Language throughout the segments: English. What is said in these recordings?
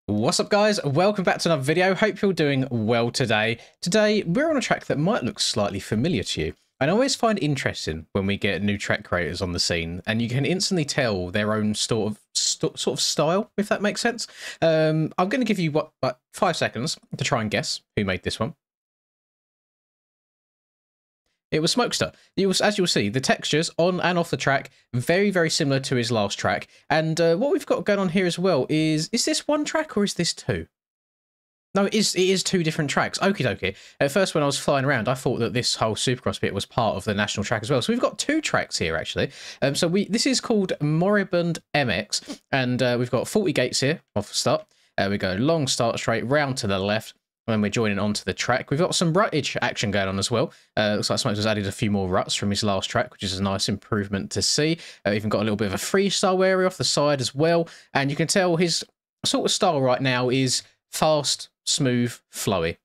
What's up, guys? Welcome back to another video. Hope you're doing well today. Today we're on a track that might look slightly familiar to you, and I always find it interesting when we get new track creators on the scene and you can instantly tell their own sort of style, if that makes sense. I'm going to give you 5 seconds to try and guess who made this one. It was Smokester. As you'll see, the textures on and off the track, very, very similar to his last track. And what we've got going on here as well is this one track or is this two? No, it is two different tracks. Okie dokie. At first, when I was flying around, I thought that this whole Supercross bit was part of the national track as well. So we've got two tracks here, actually. This is called Moribund MX, and we've got 40 gates here off the start. We go long start straight, round to the left. When we're joining onto the track, we've got some ruttage action going on as well. Looks like Smokes has added a few more ruts from his last track, which is a nice improvement to see. Even got a little bit of a freestyle area off the side as well. And you can tell his sort of style right now is fast, smooth, flowy.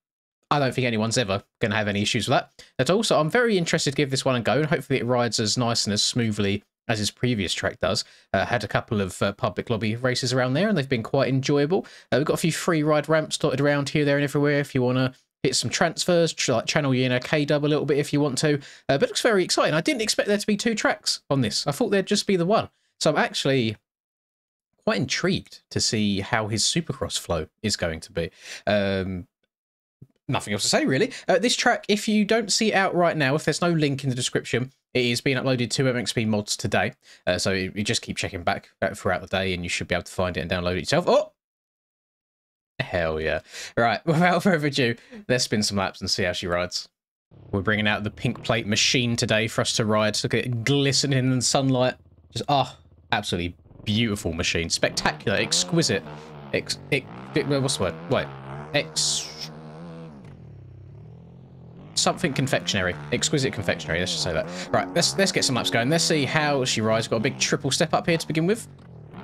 I don't think anyone's ever going to have any issues with that at all. So I'm very interested to give this one a go, and hopefully it rides as nice and as smoothly as his previous track does. Had a couple of public lobby races around there, and they've been quite enjoyable. We've got a few free ride ramps dotted around here, there, and everywhere if you want to hit some transfers, like channel you in a K-dub a little bit if you want to. But it looks very exciting. I didn't expect there to be two tracks on this. I thought there'd just be the one. So I'm actually quite intrigued to see how his Supercross flow is going to be. Nothing else to say, really. This track, if you don't see it out right now, if there's no link in the description, it is being uploaded to MXP Mods today. So you just keep checking back throughout the day and you should be able to find it and download it yourself. Oh! Hell yeah. Right, without further ado, let's spin some laps and see how she rides. We're bringing out the pink plate machine today for us to ride. Look at it glistening in the sunlight. Just, absolutely beautiful machine. Spectacular, exquisite. What's the word? Wait. Something confectionery. Exquisite confectionery, let's just say that. Right, let's get some laps going. Let's see how she rides. Got a big triple step up here to begin with.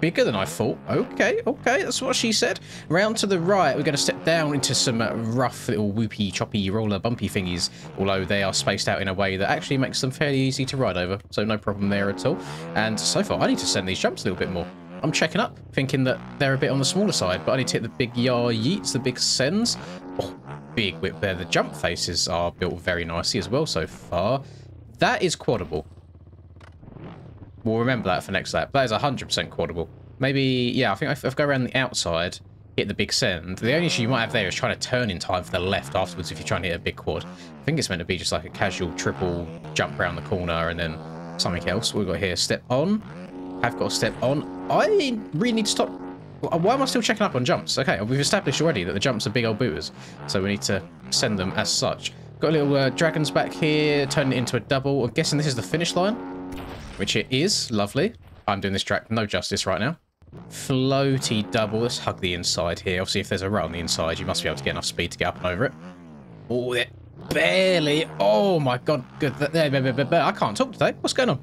Bigger than I thought. Okay, that's what she said. Round to the right, we're going to step down into some rough little whoopy, choppy, roller, bumpy thingies, although they are spaced out in a way that actually makes them fairly easy to ride over, so no problem there at all. And so far, I need to send these jumps a little bit more. I'm checking up, thinking that they're a bit on the smaller side, but I need to hit the big yar yeets, the big sends. Oh, big whip there. The jump faces are built very nicely as well so far. That is quadable. We'll remember that for next lap. That is 100% quadable. Maybe, yeah, I think if I go around the outside, hit the big send. The only issue you might have there is trying to turn in time for the left afterwards if you're trying to hit a big quad. I think it's meant to be just like a casual triple jump around the corner and then something else. We've got here step on. I've got a step on. I really need to stop. Why am I still checking up on jumps? Okay, we've established already that the jumps are big old booters, so we need to send them as such. Got a little dragons back here, turning it into a double. I'm guessing this is the finish line, which it is. Lovely. I'm doing this track no justice right now. Floaty double. Let's hug the inside here. Obviously, if there's a rut on the inside, you must be able to get enough speed to get up and over it. Oh, it barely. Oh my god. Good. I can't talk today. What's going on?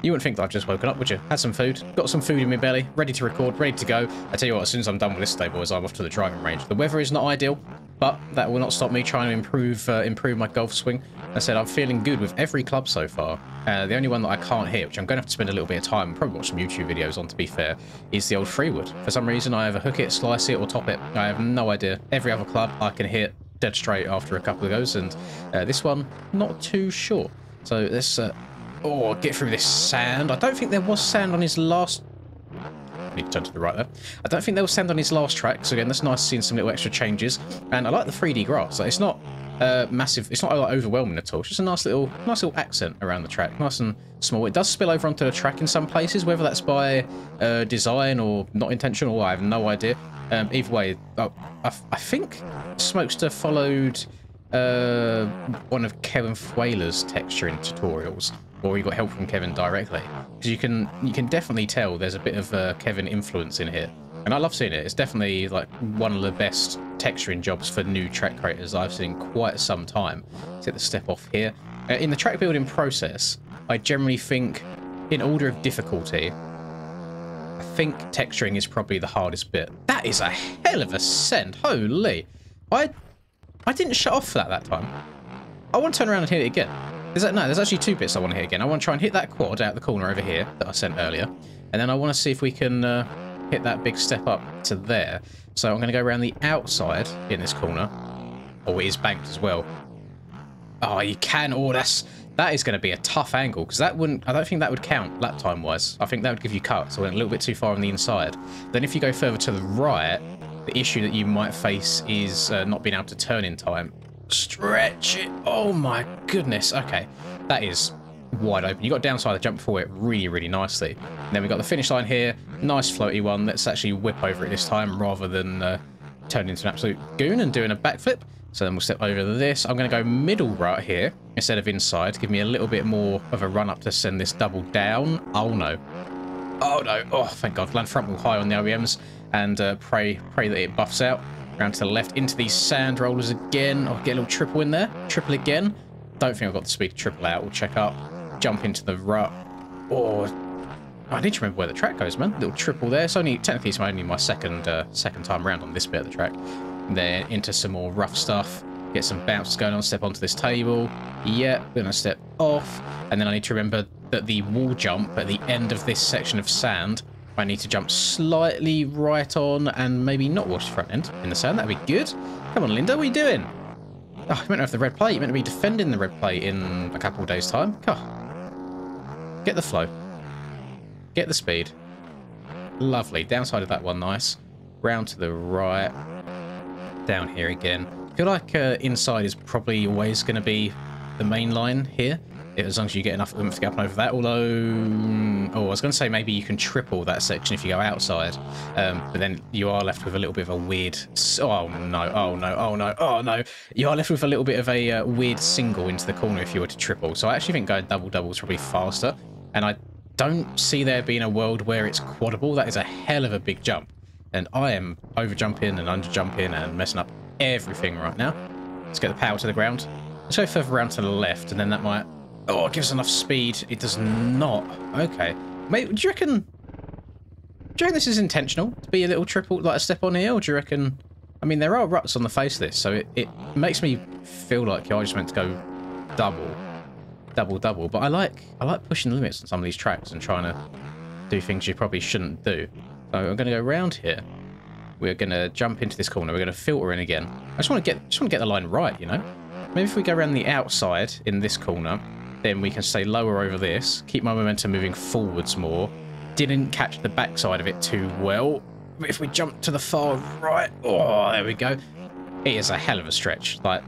You wouldn't think that I've just woken up, would you? Had some food, got some food in my belly, ready to record, ready to go. I tell you what, as soon as I'm done with this day, boys, I'm off to the driving range. The weather is not ideal, but that will not stop me trying to improve my golf swing. I said I'm feeling good with every club so far. The only one that I can't hit, which I'm going to have to spend a little bit of time, probably watch some YouTube videos on to be fair, is the old freewood. For some reason, I either hook it, slice it, or top it. I have no idea. Every other club I can hit dead straight after a couple of goes, and this one, not too sure. So let's... get through this sand. I don't think there was sand on his last... I need to turn to the right there. I don't think there was sand on his last track. So again, that's nice seeing some little extra changes. And I like the 3D grass. Like, it's not massive. It's not like overwhelming at all. It's just a nice little accent around the track. Nice and small. It does spill over onto the track in some places, whether that's by design or not intentional. I have no idea. Either way, I think Smokester followed one of Kevin Fwailer's texturing tutorials. Or we got help from Kevin directly, because you can definitely tell there's a bit of Kevin influence in here, and I love seeing it. It's definitely like one of the best texturing jobs for new track creators I've seen in quite some time. Let's hit the step off here. In the track building process, I generally think in order of difficulty, I think texturing is probably the hardest bit. That is a hell of a send. Holy, I didn't shut off for that time. I want to turn around and hit it again. There's actually two bits I want to hit again. I want to try and hit that quad out the corner over here that I sent earlier. And then I want to see if we can hit that big step up to there. So I'm going to go around the outside in this corner. Oh, it is banked as well. Oh, you can. Oh, that is going to be a tough angle, because that wouldn't. I don't think that would count lap time wise. I think that would give you cuts. I went a little bit too far on the inside. Then if you go further to the right, the issue that you might face is not being able to turn in time. Stretch it. Oh my goodness. Okay, that is wide open. You got downside the jump before it really, really nicely. And then we got the finish line here. Nice floaty one. Let's actually whip over it this time rather than turn into an absolute goon and doing a backflip. So then we'll step over this. I'm going to go middle right here instead of inside to give me a little bit more of a run up to send this double down. Oh no. Oh no. Oh, thank God. Land front wheel high on the OEMs and pray that it buffs out. Round to the left into these sand rollers again. I'll get a little triple in there. Triple again. Don't think I've got the speed to triple out. We'll check up. Jump into the rut. Oh, I need to remember where the track goes, man. Little triple there. It's technically it's only my second time around on this bit of the track. Then into some more rough stuff. Get some bounces going on. Step onto this table. Yeah, then I step off. And then I need to remember that the wall jump at the end of this section of sand, I need to jump slightly right on and maybe not wash the front end in the sand. That'd be good. Come on, Linda, what are you doing? Oh, you meant to have the red plate. You meant to be defending the red plate in a couple of days' time. Oh. Get the flow. Get the speed. Lovely. Downside of that one, nice. Round to the right. Down here again. I feel like inside is probably always going to be the main line here, as long as you get enough oomph to get up and over that. Although, oh, I was going to say maybe you can triple that section if you go outside, but then you are left with a little bit of a weird. Oh no! Oh no! Oh no! Oh no! You are left with a little bit of a weird single into the corner if you were to triple. So I actually think going double is probably faster, and I don't see there being a world where it's quadable. That is a hell of a big jump. And I am over jumping and under jumping and messing up everything right now. Let's get the power to the ground. Let's go further around to the left, and then that might. Oh, it gives us enough speed. It does not. Okay. Mate, do you reckon this is intentional to be a little triple, like a step on here, or do you reckon? I mean, there are ruts on the face of this, so it makes me feel like I just meant to go double. But I like pushing the limits on some of these tracks and trying to do things you probably shouldn't do. So I'm going to go around here. We're going to jump into this corner. We're going to filter in again. I just want to get the line right, you know. Maybe if we go around the outside in this corner, then we can stay lower over this. Keep my momentum moving forwards more. Didn't catch the backside of it too well. But if we jump to the far right, oh, there we go. It is a hell of a stretch. Like,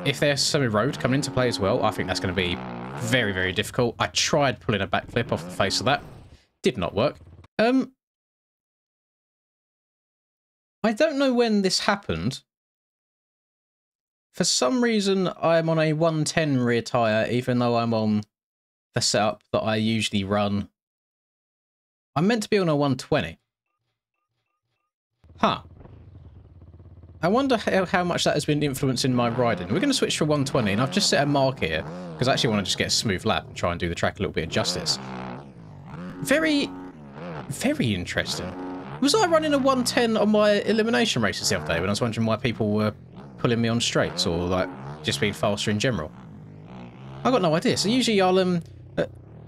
if there's semi-road coming into play as well, I think that's going to be very, very difficult. I tried pulling a backflip off the face of that. Did not work. I don't know when this happened. For some reason, I'm on a 110 rear tyre, even though I'm on the setup that I usually run. I'm meant to be on a 120. Huh. I wonder how much that has been influencing my riding. We're going to switch to 120, and I've just set a mark here, because I actually want to just get a smooth lap and try and do the track a little bit of justice. Very, very interesting. Was I running a 110 on my elimination races the other day when I was wondering why people were pulling me on straights or like just being faster in general? I got no idea. So usually I'll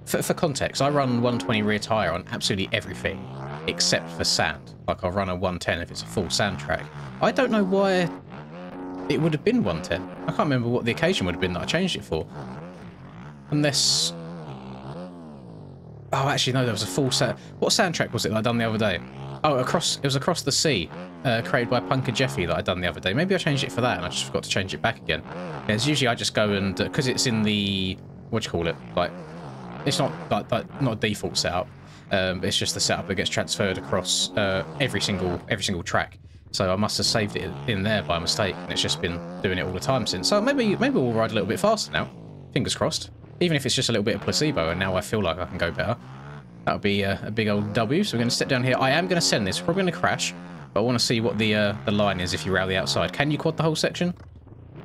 for context, I run 120 rear tyre on absolutely everything except for sand. Like I'll run a 110 if it's a full sand track. I don't know why it would have been 110. I can't remember what the occasion would have been that I changed it for. Unless. Oh, actually no, there was a full sand. What sand track was it that I done the other day? Oh, it was across the sea, created by Punker Jeffy that I done the other day. Maybe I changed it for that and I just forgot to change it back again. Because usually I just go and, because it's in the, what do you call it? Like, it's not like not a default setup. It's just the setup that gets transferred across every single track. So I must have saved it in there by mistake, and it's just been doing it all the time since. So maybe we'll ride a little bit faster now. Fingers crossed. Even if it's just a little bit of placebo, and now I feel like I can go better. That would be a big old W. So we're going to step down here. I am going to send this. We're probably going to crash, but I want to see what the line is if you rail the outside. Can you quad the whole section?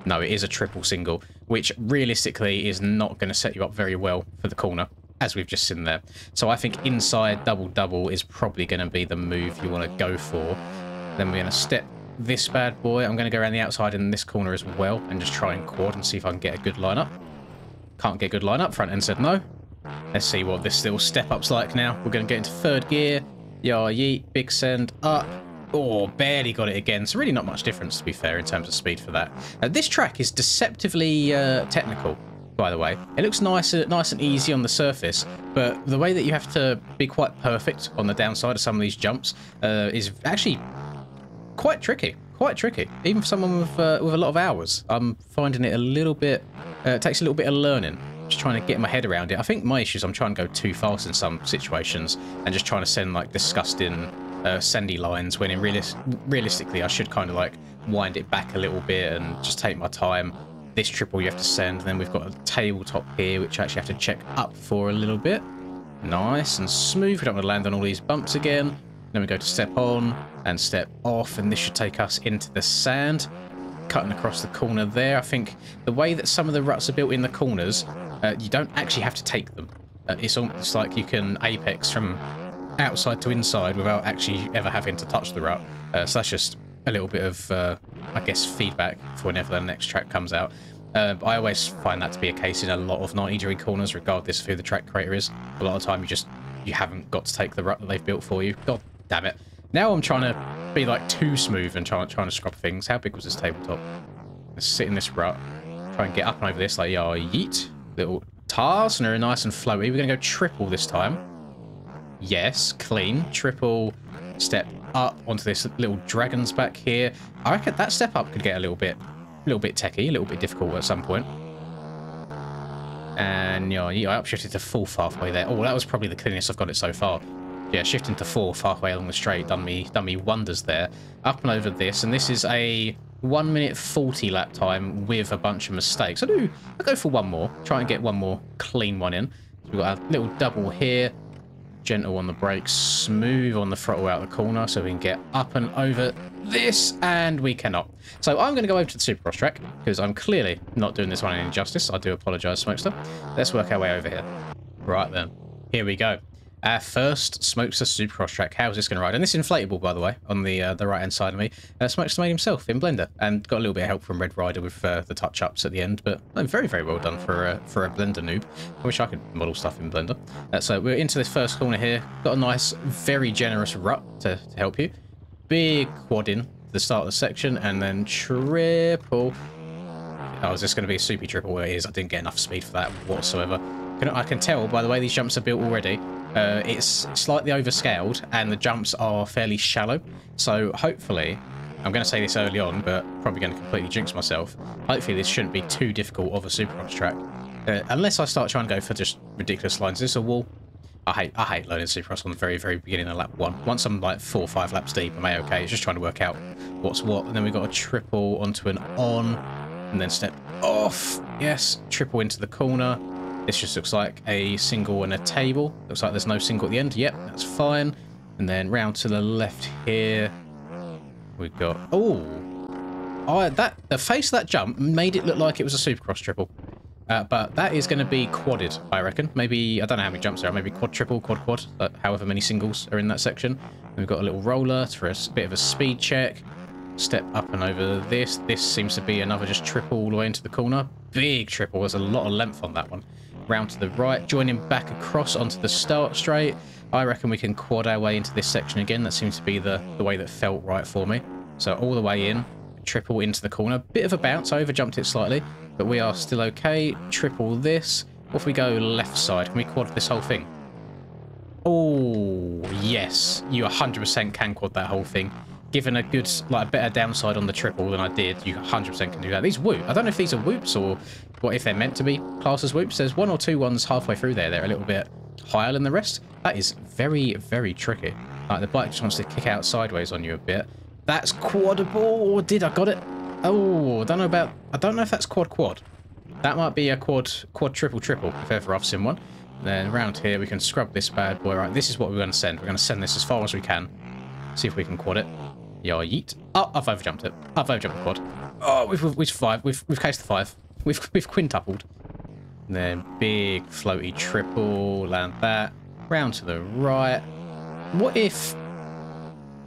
No, it is a triple single, which realistically is not going to set you up very well for the corner, as we've just seen there. So I think inside double is probably going to be the move you want to go for. Then we're going to step this bad boy. I'm going to go around the outside in this corner as well and just try and quad and see if I can get a good lineup. Can't get a good lineup. Front end said no. Let's see what this little step up's like now. We're going to get into third gear. Yeah, yeet, big send up. Oh, barely got it again. So really not much difference, to be fair, in terms of speed for that. This track is deceptively technical, by the way. It looks nice and easy on the surface, but the way that you have to be quite perfect on the downside of some of these jumps is actually quite tricky. Quite tricky. Even for someone with a lot of hours, I'm finding it a little bit... it takes a little bit of learning. Just trying to get my head around it. I think my issue is I'm trying to go too fast in some situations and just trying to send like disgusting sendy lines when in realistically I should kind of like wind it back a little bit and just take my time. This triple you have to send, and then we've got a tabletop here which I actually have to check up for a little bit. Nice and smooth. We don't want to land on all these bumps again. Then we go to step on and step off, and this should take us into the sand. Cutting across the corner there. I think the way that some of the ruts are built in the corners, you don't actually have to take them. It's almost like you can apex from outside to inside without actually ever having to touch the rut. So that's just a little bit of, I guess, feedback for whenever the next track comes out. I always find that to be a case in a lot of 90-degree corners, regardless of who the track creator is. A lot of the time you haven't got to take the rut that they've built for you. God damn it. Now I'm trying to be like too smooth and trying to scrub things. How big was this tabletop? Let's sit in this rut. Try and get up and over this like, yeah, yeet. Little tars, and they're nice and floaty. We're going to go triple this time. Yes, clean. Triple step up onto this little dragon's back here. I reckon that step up could get a little bit techie, a little bit difficult at some point. And yeah, I upshifted to fourth halfway there. Oh, that was probably the cleanest I've got it so far. Yeah, shifting to fourth halfway along the straight done me wonders there. Up and over this, and this is a 1 minute 40 lap time with a bunch of mistakes. I'll go for one more. Try and get one more clean one in. So we've got a little double here. Gentle on the brakes, smooth on the throttle out of the corner, so we can get up and over this, and we cannot. So I'm going to go over to the Supercross track, because I'm clearly not doing this one any justice. I do apologise, Smokester. Let's work our way over here. Right then, here we go. Our first Smokester Supercross track. How is this going to ride? And this is inflatable, by the way, on the right-hand side of me. Smokester made himself in Blender, and got a little bit of help from Red Rider with the touch-ups at the end. But very, very well done for a Blender noob. I wish I could model stuff in Blender. So we're into this first corner here. Got a nice, very generous rut to help you. Big quad in the start of the section, and then triple. Oh, is this going to be a soupy triple? Well, it is. I didn't get enough speed for that whatsoever. I can tell by the way these jumps are built already. It's slightly overscaled and the jumps are fairly shallow, so hopefully, I'm going to say this early on but probably going to completely jinx myself, hopefully this shouldn't be too difficult of a Supercross track, unless I start trying to go for just ridiculous lines. Is this a wall? I hate learning Supercross on the very, very beginning of lap 1. Once I'm like 4 or 5 laps deep, I'm okay. It's just trying to work out what's what. And then we've got a triple onto an on, and then step off. Yes, triple into the corner. This just looks like a single and a table. Looks like there's no single at the end. Yep, that's fine. And then round to the left here, we've got... the face of that jump made it look like it was a Supercross triple. But that is going to be quadded, I reckon. Maybe, I don't know how many jumps there are. Maybe quad, triple, quad, however many singles are in that section. And we've got a little roller for a bit of a speed check. Step up and over this. This seems to be another just triple all the way into the corner. Big triple. There's a lot of length on that one. Round to the right, joining back across onto the start straight. I reckon we can quad our way into this section again. That seems to be the way that felt right for me. So all the way in, triple into the corner. Bit of a bounce, I over jumped it slightly, but we are still okay. Triple this. What if we go left side? Can we quad this whole thing? Oh, yes. You 100% can quad that whole thing. Given a good, like a better downside on the triple than I did, you 100% can do that. These whoop, I don't know if these are whoops or what if they're meant to be classed as whoops. There's one or two ones halfway through there. They're a little bit higher than the rest. That is very, very tricky. Like the bike just wants to kick out sideways on you a bit. That's quadable, or did I got it? Oh, I don't know if that's quad. That might be a quad triple if ever I've seen one. Then around here we can scrub this bad boy. Right, this is what we're going to send. We're going to send this as far as we can. See if we can quad it. Yeah, yeet. Oh, I've overjumped it. I've overjumped the quad. Oh, we've cased the 5. We've quintupled. And then big floaty triple, land that. Round to the right. What if...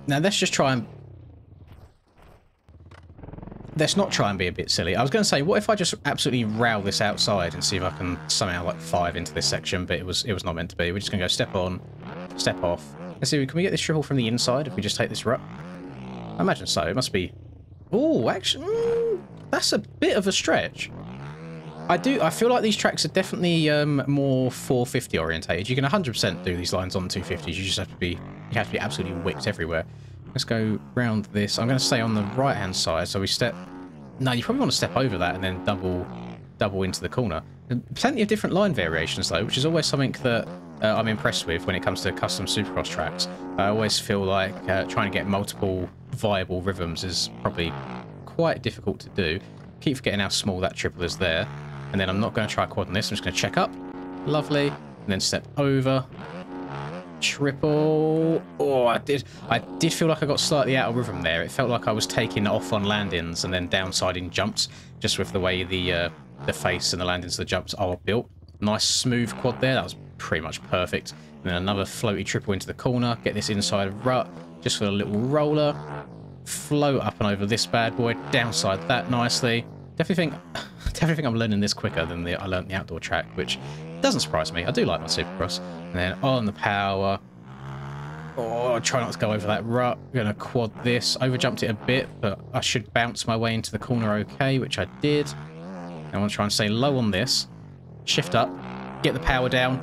Now let's just try and... Let's not try and be a bit silly. I was going to say, what if I just absolutely row this outside and see if I can somehow like 5 into this section, but it was not meant to be. We're just going to go step on, step off, Let's see, can we get this triple from the inside if we just take this rut? I imagine so. It must be... Oh, actually, that's a bit of a stretch. I feel like these tracks are definitely more 450 orientated. You can 100% do these lines on 250s. You just have to be absolutely wicked everywhere. Let's go round this. I'm going to stay on the right hand side. So we step. No, you probably want to step over that and then double into the corner. Plenty of different line variations though, which is always something that I'm impressed with when it comes to custom Supercross tracks. I always feel like trying to get multiple viable rhythms is probably quite difficult to do. Keep forgetting how small that triple is there. And then I'm not going to try quad on this. I'm just going to check up. Lovely. And then step over. Triple. Oh, I did feel like I got slightly out of rhythm there. It felt like I was taking off on landings and then downsiding jumps, just with the way the face and the landings of the jumps are built. Nice smooth quad there. That was pretty much perfect. And then another floaty triple into the corner. Get this inside rut. Just for a little roller. Float up and over this bad boy. Downside that nicely. Definitely think I'm learning this quicker than I learned the outdoor track, which doesn't surprise me. I do like my Supercross. And then on the power. Oh, try not to go over that rut. I'm going to quad this. Overjumped it a bit, but I should bounce my way into the corner okay, which I did. I want to try and stay low on this. Shift up. Get the power down.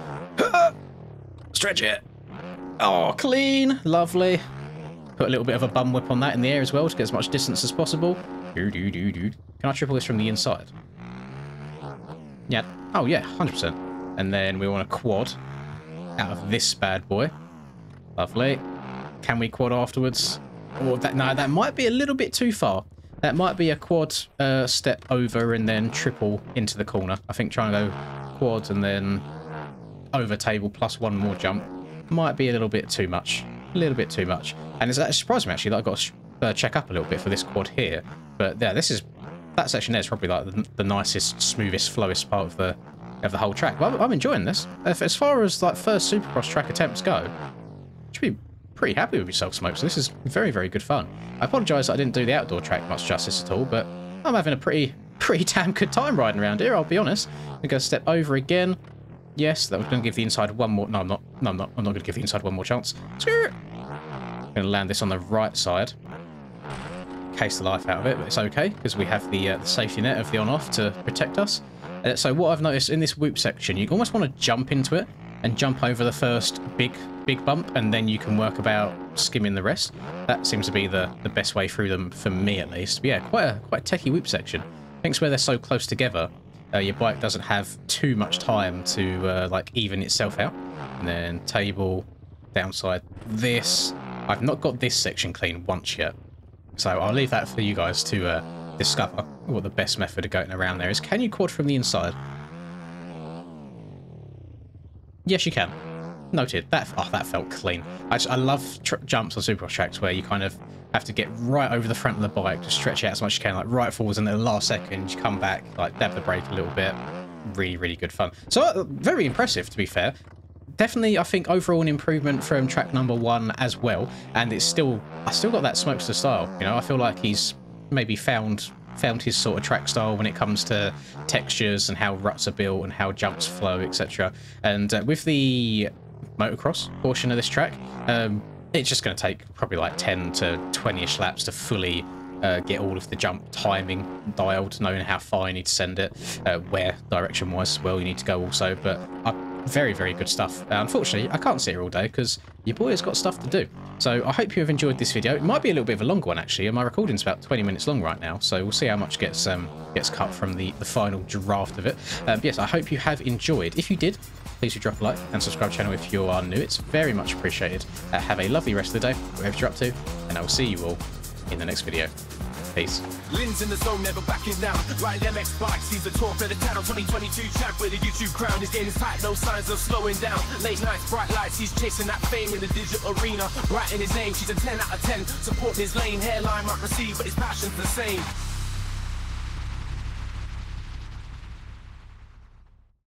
Stretch it. Oh, clean. Lovely. Put a little bit of a bum whip on that in the air as well to get as much distance as possible. Can I triple this from the inside? Yeah. Oh, yeah, 100%. And then we want to quad out of this bad boy. Lovely. Can we quad afterwards? Oh, no, that might be a little bit too far. That might be a quad step over and then triple into the corner. I think trying to go quad and then over table plus one more jump might be a little bit too much. A little bit too much. And it's actually surprised me, actually, that I've got to check up a little bit for this quad here. But yeah, that section there is probably like the nicest, smoothest, flowest part of the whole track. But I'm enjoying this. As far as like first Supercross track attempts go, you should be pretty happy with yourself, Smokes. This is very, very good fun. I apologise that I didn't do the outdoor track much justice at all, but I'm having a pretty damn good time riding around here, I'll be honest. I'm going to step over again. Yes, that was going to give the inside one more... No, I'm not. No, I'm not going to give the inside one more chance. I'm going to land this on the right side. Case the life out of it, but it's okay because we have the safety net of the on-off to protect us. So what I've noticed in this whoop section, you almost want to jump into it and jump over the first big bump, and then you can work about skimming the rest. That seems to be the best way through them for me, at least. But yeah, quite a techie whoop section. I think it's where they're so close together, your bike doesn't have too much time to like even itself out. And then table, downside this. I've not got this section clean once yet. So I'll leave that for you guys to discover what the best method of going around there is. Can you quad from the inside? Yes, you can. Noted. That felt clean. I love jumps on Supercross tracks where you kind of have to get right over the front of the bike to stretch it out as much as you can, like right forwards, and then the last second you come back, like dab the brake a little bit. Really, really good fun. So very impressive, to be fair. Definitely, I think, overall an improvement from track number 1 as well. And I still got that Smokester style. You know, I feel like he's maybe found his sort of track style when it comes to textures and how ruts are built and how jumps flow, etc. And with the motocross portion of this track, it's just going to take probably like 10 to 20-ish laps to fully get all of the jump timing dialed, knowing how far you need to send it, where direction-wise as well you need to go also. But very, very good stuff. Unfortunately, I can't sit here all day because your boy has got stuff to do. So I hope you have enjoyed this video. It might be a little bit of a longer one, actually, and my recording's about 20 minutes long right now, so we'll see how much gets cut from the final draft of it. Yes, I hope you have enjoyed. If you did, please do drop a like and subscribe to the channel if you are new. It's very much appreciated. Have a lovely rest of the day, wherever you're up to, and I will see you all in the next video. Peace. Lynn's in the zone, never backing down. Riding MX bikes, he's the talk of the town. 2022 champ with the YouTube crown. His game is tight, no signs of slowing down. Late nights, bright lights, he's chasing that fame in the digital arena. Writing his name, she's a 10 out of 10. Supporting his lane, hairline might receive, but his passion's the same.